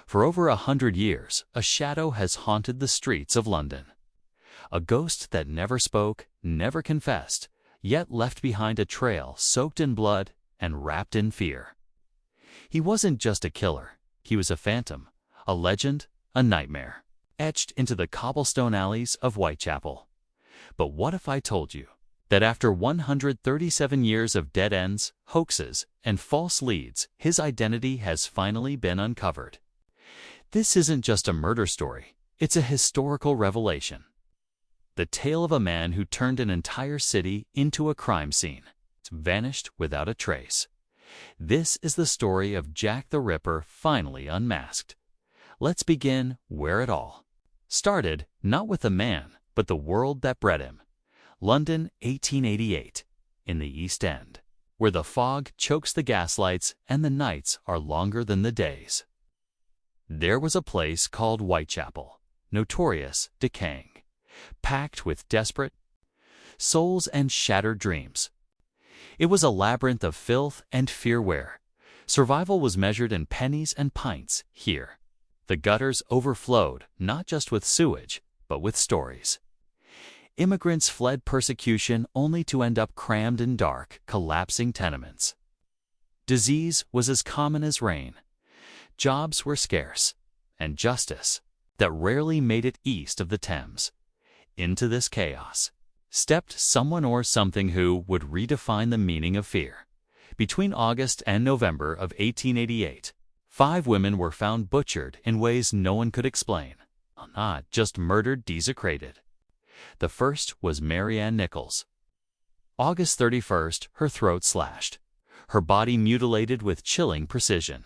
For over 100 years, a shadow has haunted the streets of London. A ghost that never spoke, never confessed, yet left behind a trail soaked in blood and wrapped in fear. He wasn't just a killer, he was a phantom, a legend, a nightmare, etched into the cobblestone alleys of Whitechapel. But what if I told you that after 137 years of dead ends, hoaxes, and false leads, his identity has finally been uncovered? This isn't just a murder story, it's a historical revelation. The tale of a man who turned an entire city into a crime scene, vanished without a trace. This is the story of Jack the Ripper finally unmasked. Let's begin where it all started, not with the man, but the world that bred him. London, 1888, in the East End, where the fog chokes the gaslights and the nights are longer than the days. There was a place called Whitechapel, notorious, decaying, packed with desperate souls and shattered dreams. It was a labyrinth of filth and fear where survival was measured in pennies and pints. Here, the gutters overflowed not just with sewage, but with stories. Immigrants fled persecution only to end up crammed in dark, collapsing tenements. Disease was as common as rain. Jobs were scarce, and justice, that rarely made it east of the Thames. Into this chaos stepped someone or something who would redefine the meaning of fear. Between August and November of 1888, 5 women were found butchered in ways no one could explain. Not just murdered, desecrated. The first was Mary Ann Nichols. August 31st, her throat slashed, her body mutilated with chilling precision.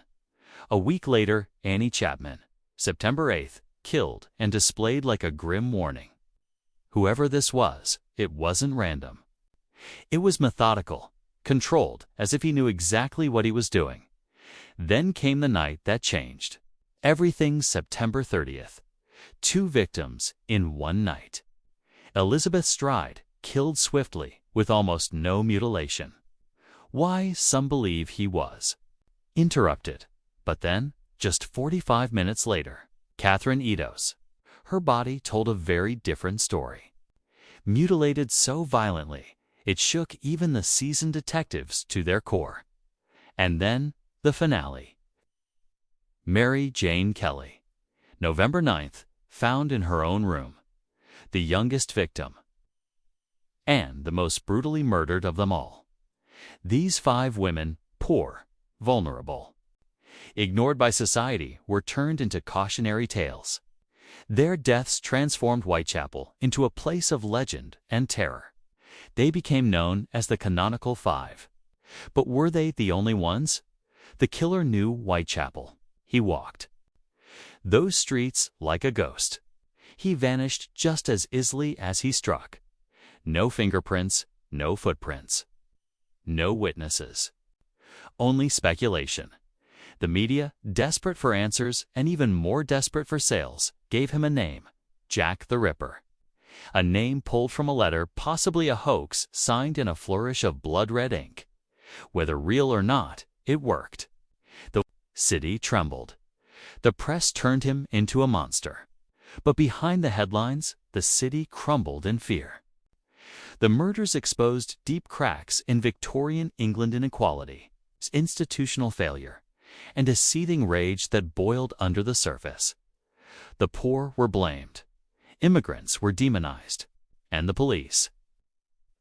A week later, Annie Chapman, September 8th, killed and displayed like a grim warning. Whoever this was, it wasn't random. It was methodical, controlled, as if he knew exactly what he was doing. Then came the night that changed everything. September 30th. 2 victims in one night. Elizabeth Stride, killed swiftly, with almost no mutilation. Why, some believe he was interrupted. But then, just 45 minutes later, Catherine Edos. Her body told a very different story. Mutilated so violently, it shook even the seasoned detectives to their core. And then, the finale. Mary Jane Kelly, November 9th, found in her own room. The youngest victim, and the most brutally murdered of them all. These 5 women, poor, vulnerable, ignored by society, were turned into cautionary tales. Their deaths transformed Whitechapel into a place of legend and terror. They became known as the Canonical 5. But were they the only ones? The killer knew Whitechapel. He walked those streets like a ghost. He vanished just as easily as he struck. No fingerprints, no footprints, no witnesses. Only speculation. The media, desperate for answers and even more desperate for sales, gave him a name, Jack the Ripper. A name pulled from a letter, possibly a hoax, signed in a flourish of blood-red ink. Whether real or not, it worked. The city trembled. The press turned him into a monster. But behind the headlines, the city crumbled in fear. The murders exposed deep cracks in Victorian England: inequality, institutional failure, and a seething rage that boiled under the surface. The poor were blamed, immigrants were demonized, and the police,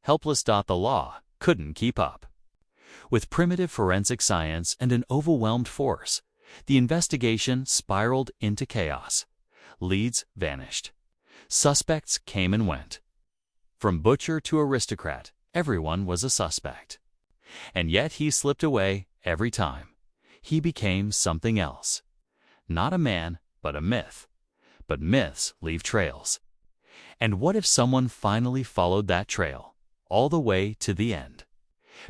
helpless. The law couldn't keep up. With primitive forensic science and an overwhelmed force, the investigation spiraled into chaos. Leads vanished. Suspects came and went. From butcher to aristocrat, everyone was a suspect. And yet he slipped away every time. He became something else. Not a man, but a myth. But myths leave trails. And what if someone finally followed that trail, all the way to the end?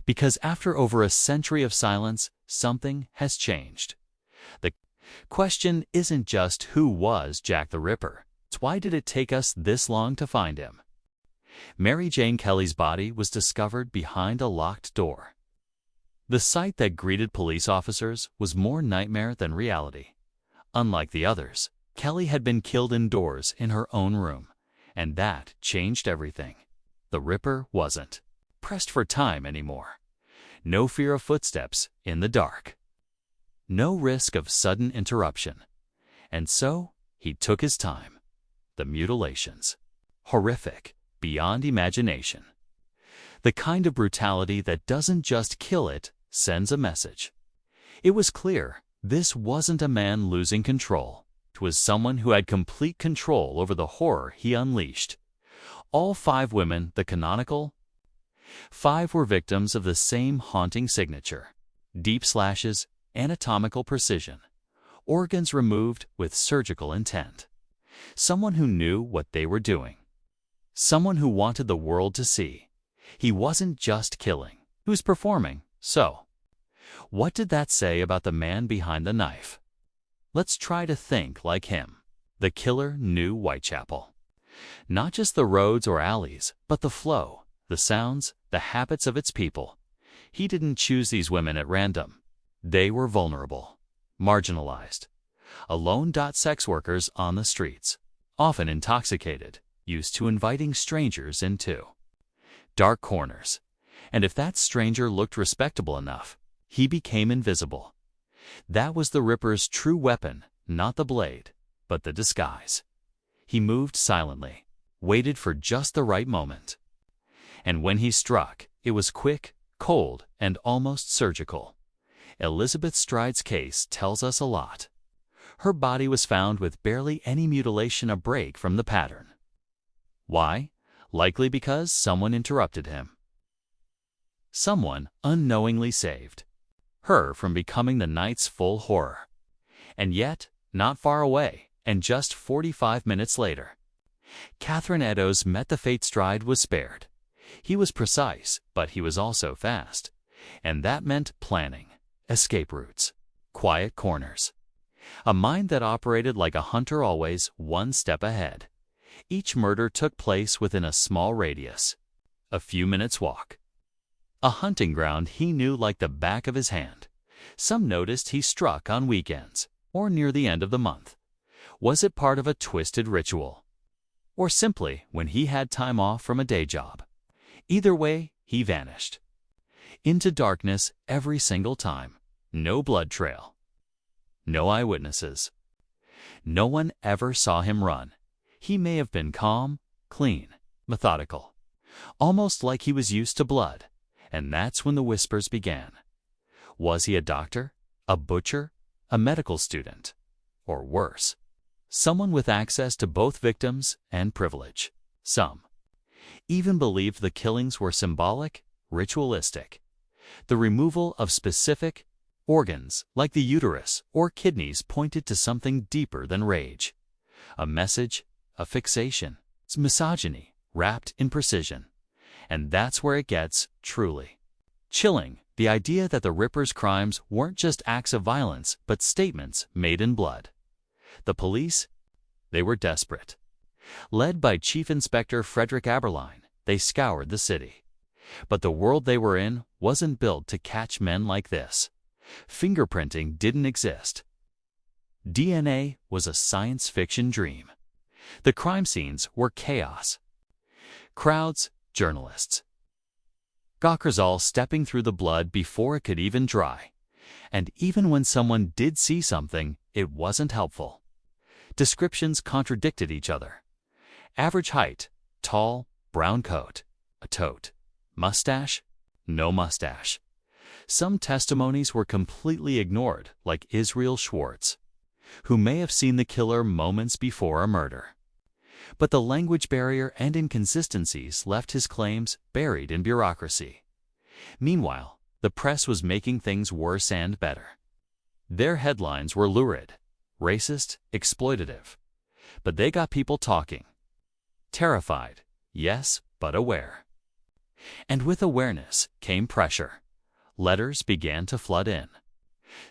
Because after over a century of silence, something has changed. The question isn't just who was Jack the Ripper, it's why did it take us this long to find him? Mary Jane Kelly's body was discovered behind a locked door. The sight that greeted police officers was more nightmare than reality. Unlike the others, Kelly had been killed indoors in her own room, and that changed everything. The Ripper wasn't pressed for time anymore. No fear of footsteps in the dark. No risk of sudden interruption. And so, he took his time. The mutilations. Horrific, beyond imagination. The kind of brutality that doesn't just kill, it sends a message. It was clear this wasn't a man losing control. It was someone who had complete control over the horror he unleashed. All 5 women, the canonical 5, were victims of the same haunting signature. Deep slashes, anatomical precision, organs removed with surgical intent. Someone who knew what they were doing. Someone who wanted the world to see. He wasn't just killing. He was performing. So, what did that say about the man behind the knife? Let's try to think like him. The killer knew Whitechapel. Not just the roads or alleys, but the flow, the sounds, the habits of its people. He didn't choose these women at random. They were vulnerable, marginalized, alone. Sex workers on the streets, often intoxicated, used to inviting strangers into dark corners. And if that stranger looked respectable enough, he became invisible. That was the Ripper's true weapon, not the blade, but the disguise. He moved silently, waited for just the right moment. And when he struck, it was quick, cold, and almost surgical. Elizabeth Stride's case tells us a lot. Her body was found with barely any mutilation, a break from the pattern. Why? Likely because someone interrupted him. Someone unknowingly saved her from becoming the night's full horror. And yet, not far away, and just 45 minutes later, Catherine Eddowes met the fate. Stride was spared. He was precise, but he was also fast. And that meant planning, escape routes, quiet corners. A mind that operated like a hunter, always one step ahead. Each murder took place within a small radius. A few minutes' walk. A hunting ground he knew like the back of his hand. Some noticed he struck on weekends, or near the end of the month. Was it part of a twisted ritual? Or simply when he had time off from a day job? Either way, he vanished. Into darkness every single time. No blood trail. No eyewitnesses. No one ever saw him run. He may have been calm, clean, methodical. Almost like he was used to blood. And that's when the whispers began. Was he a doctor, a butcher, a medical student? Or worse, someone with access to both victims and privilege? Some even believed the killings were symbolic, ritualistic. The removal of specific organs, like the uterus or kidneys, pointed to something deeper than rage. A message, a fixation. It's misogyny, wrapped in precision. And that's where it gets truly chilling. The idea that the Ripper's crimes weren't just acts of violence, but statements made in blood. The police, they were desperate. Led by Chief Inspector Frederick Aberline, they scoured the city. But the world they were in wasn't built to catch men like this. Fingerprinting didn't exist. DNA was a science fiction dream. The crime scenes were chaos. Crowds, journalists, gawkers all stepping through the blood before it could even dry. And even when someone did see something, it wasn't helpful. Descriptions contradicted each other. Average height, tall, brown coat, a tote. Mustache? No mustache. Some testimonies were completely ignored, like Israel Schwartz, who may have seen the killer moments before a murder. But the language barrier and inconsistencies left his claims buried in bureaucracy. Meanwhile, the press was making things worse and better. Their headlines were lurid, racist, exploitative. But they got people talking. Terrified, yes, but aware. And with awareness came pressure. Letters began to flood in.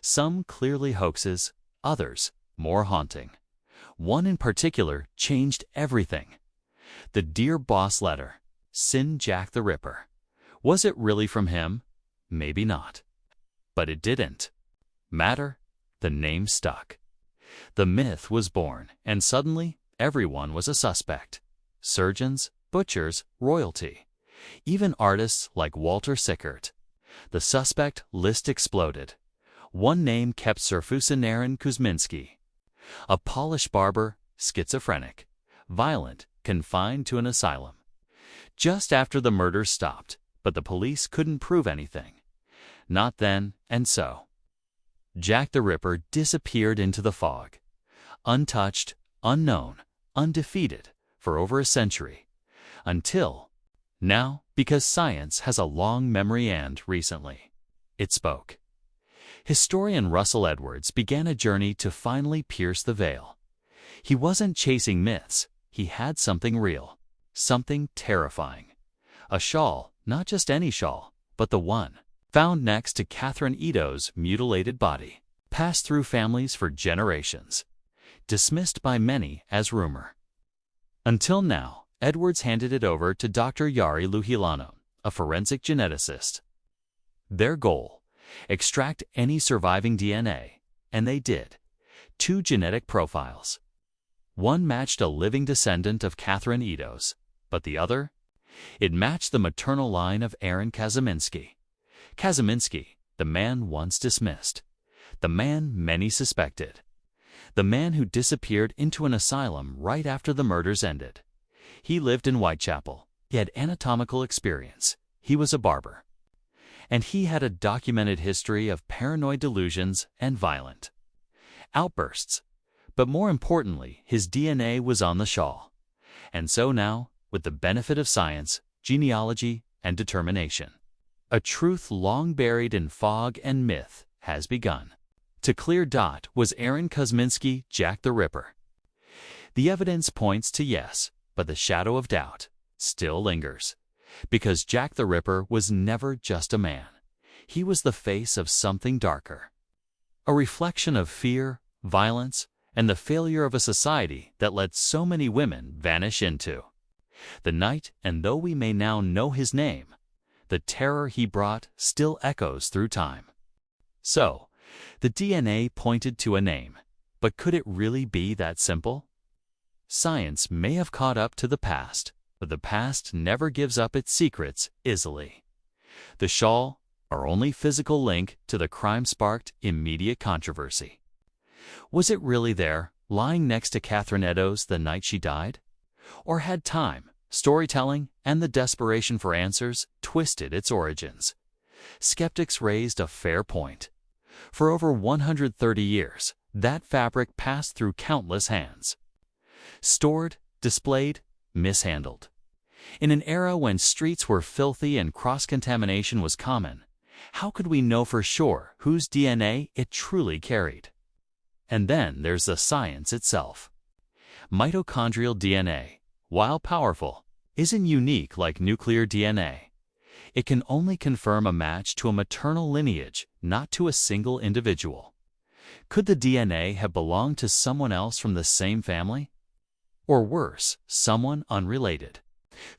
Some clearly hoaxes, others more haunting. One in particular changed everything. The Dear Boss letter. Sin Jack the Ripper. Was it really from him? Maybe not. But it didn't matter. The name stuck. The myth was born, and suddenly everyone was a suspect. Surgeons, butchers, royalty, even artists like Walter Sickert. The suspect list exploded. One name kept surfacing: Aaron Kuzminski. A Polish barber, schizophrenic, violent, confined to an asylum. Just after the murders stopped, but the police couldn't prove anything. Not then, and so Jack the Ripper disappeared into the fog. Untouched, unknown, undefeated for over a century. Until now, because science has a long memory and, recently, it spoke. Historian Russell Edwards began a journey to finally pierce the veil. He wasn't chasing myths, he had something real, something terrifying. A shawl, not just any shawl, but the one found next to Catherine Edo's mutilated body, passed through families for generations, dismissed by many as rumor. Until now, Edwards handed it over to Dr. Jari Luhilano, a forensic geneticist. Their goal: extract any surviving DNA, and they did. 2 genetic profiles. One matched a living descendant of Catherine Edo's, but the other? It matched the maternal line of Aaron Kuzminski. Kuzminski, the man once dismissed, the man many suspected, the man who disappeared into an asylum right after the murders ended. He lived in Whitechapel. He had anatomical experience. He was a barber. And he had a documented history of paranoid delusions and violent outbursts. But more importantly, his DNA was on the shawl. And so now, with the benefit of science, genealogy, and determination, a truth long buried in fog and myth has begun. To clear dot, was Aaron Kuzminski Jack the Ripper? The evidence points to yes, but the shadow of doubt still lingers. Because Jack the Ripper was never just a man. He was the face of something darker. A reflection of fear, violence, and the failure of a society that let so many women vanish into the night. And though we may now know his name, the terror he brought still echoes through time. So, the DNA pointed to a name, but could it really be that simple? Science may have caught up to the past, but the past never gives up its secrets easily. The shawl, our only physical link to the crime, sparked immediate controversy. Was it really there, lying next to Catherine Edo's the night she died? Or had time, storytelling, and the desperation for answers twisted its origins? Skeptics raised a fair point. For over 130 years, that fabric passed through countless hands. Stored, displayed, mishandled. In an era when streets were filthy and cross-contamination was common, how could we know for sure whose DNA it truly carried? And then there's the science itself. Mitochondrial DNA, while powerful, isn't unique like nuclear DNA. It can only confirm a match to a maternal lineage, not to a single individual. Could the DNA have belonged to someone else from the same family? Or worse, someone unrelated,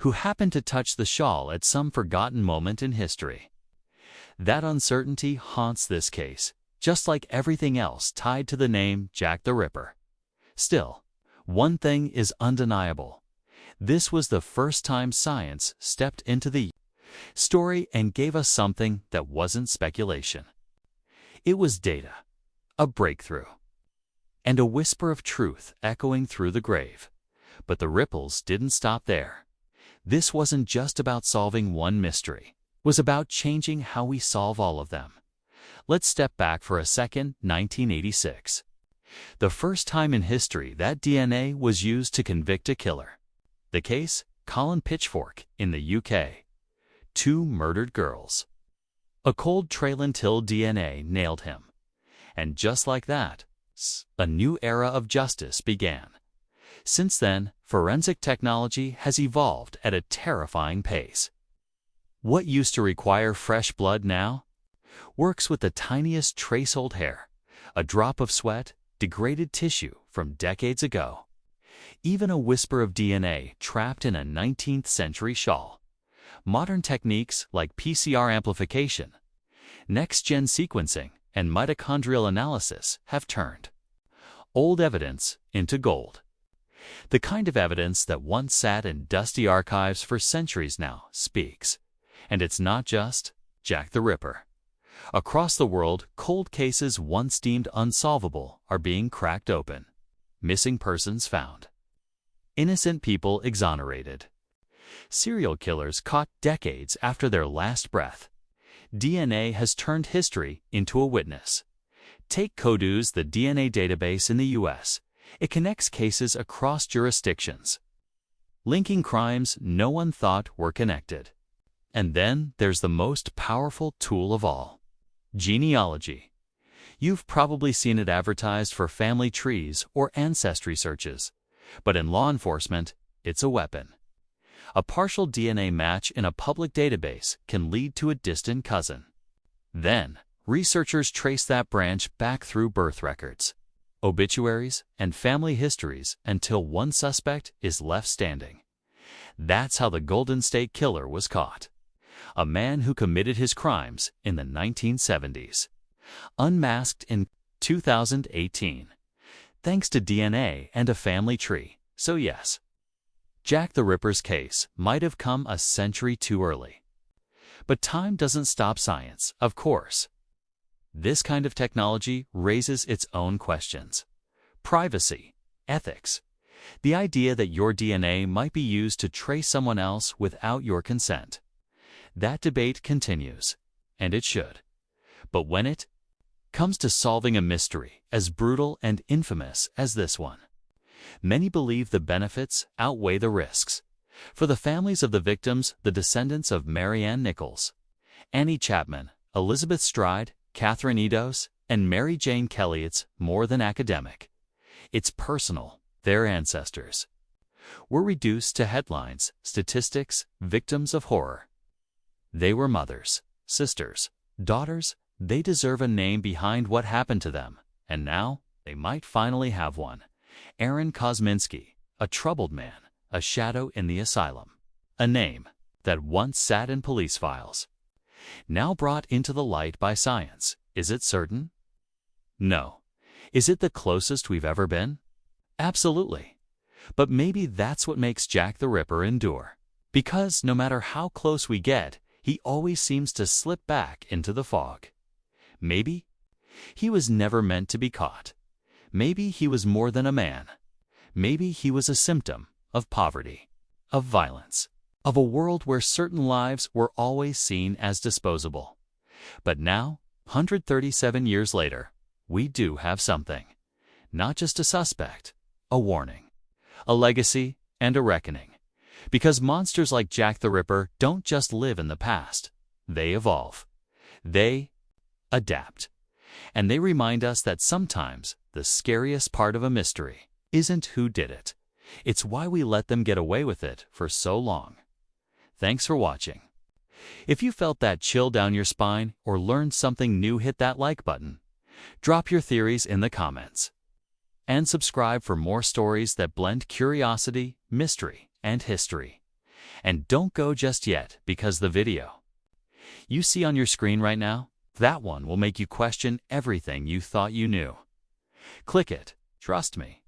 who happened to touch the shawl at some forgotten moment in history? That uncertainty haunts this case, just like everything else tied to the name Jack the Ripper. Still, one thing is undeniable. This was the first time science stepped into the story and gave us something that wasn't speculation. It was data, a breakthrough, and a whisper of truth echoing through the grave. But the ripples didn't stop there. This wasn't just about solving one mystery. It was about changing how we solve all of them. Let's step back for a second. 1986. The first time in history that DNA was used to convict a killer. The case, Colin Pitchfork, in the UK. 2 murdered girls. A cold trail until DNA nailed him. And just like that, a new era of justice began. Since then, forensic technology has evolved at a terrifying pace. What used to require fresh blood now works with the tiniest trace-old hair, a drop of sweat, degraded tissue from decades ago. Even a whisper of DNA trapped in a 19th century shawl. Modern techniques like PCR amplification, next-gen sequencing, and mitochondrial analysis have turned old evidence into gold. The kind of evidence that once sat in dusty archives for centuries now speaks. And it's not just Jack the Ripper. Across the world, cold cases once deemed unsolvable are being cracked open. Missing persons found. Innocent people exonerated. Serial killers caught decades after their last breath. DNA has turned history into a witness. Take CODU's the DNA database in the U.S. It connects cases across jurisdictions, linking crimes no one thought were connected. And then there's the most powerful tool of all, genealogy. You've probably seen it advertised for family trees or ancestry searches, but in law enforcement, it's a weapon. A partial DNA match in a public database can lead to a distant cousin. Then, researchers trace that branch back through birth records, obituaries, and family histories until one suspect is left standing. That's how the Golden State Killer was caught. A man who committed his crimes in the 1970s. Unmasked in 2018. Thanks to DNA and a family tree. So yes, Jack the Ripper's case might have come a century too early. But time doesn't stop science, of course. This kind of technology raises its own questions. Privacy, ethics, the idea that your DNA might be used to trace someone else without your consent. That debate continues, and it should. But when it comes to solving a mystery as brutal and infamous as this one, many believe the benefits outweigh the risks. For the families of the victims, the descendants of Marianne Nichols, Annie Chapman, Elizabeth Stride, Catherine Edos, and Mary Jane Kelly, it's more than academic. It's personal. Their ancestors were reduced to headlines, statistics, victims of horror. They were mothers, sisters, daughters. They deserve a name behind what happened to them, and now they might finally have one. Aaron Kosminski, a troubled man, a shadow in the asylum. A name that once sat in police files. Now brought into the light by science. Is it certain? No. Is it the closest we've ever been? Absolutely. But maybe that's what makes Jack the Ripper endure. Because no matter how close we get, he always seems to slip back into the fog. Maybe he was never meant to be caught. Maybe he was more than a man. Maybe he was a symptom of poverty, of violence, of a world where certain lives were always seen as disposable. But now, 137 years later, we do have something. Not just a suspect, a warning, a legacy, and a reckoning. Because monsters like Jack the Ripper don't just live in the past. They evolve. They adapt. And they remind us that sometimes the scariest part of a mystery isn't who did it. It's why we let them get away with it for so long. Thanks for watching. If you felt that chill down your spine or learned something new, hit that like button. Drop your theories in the comments. And subscribe for more stories that blend curiosity, mystery, and history. And don't go just yet, because the video you see on your screen right now, that one will make you question everything you thought you knew. Click it, trust me.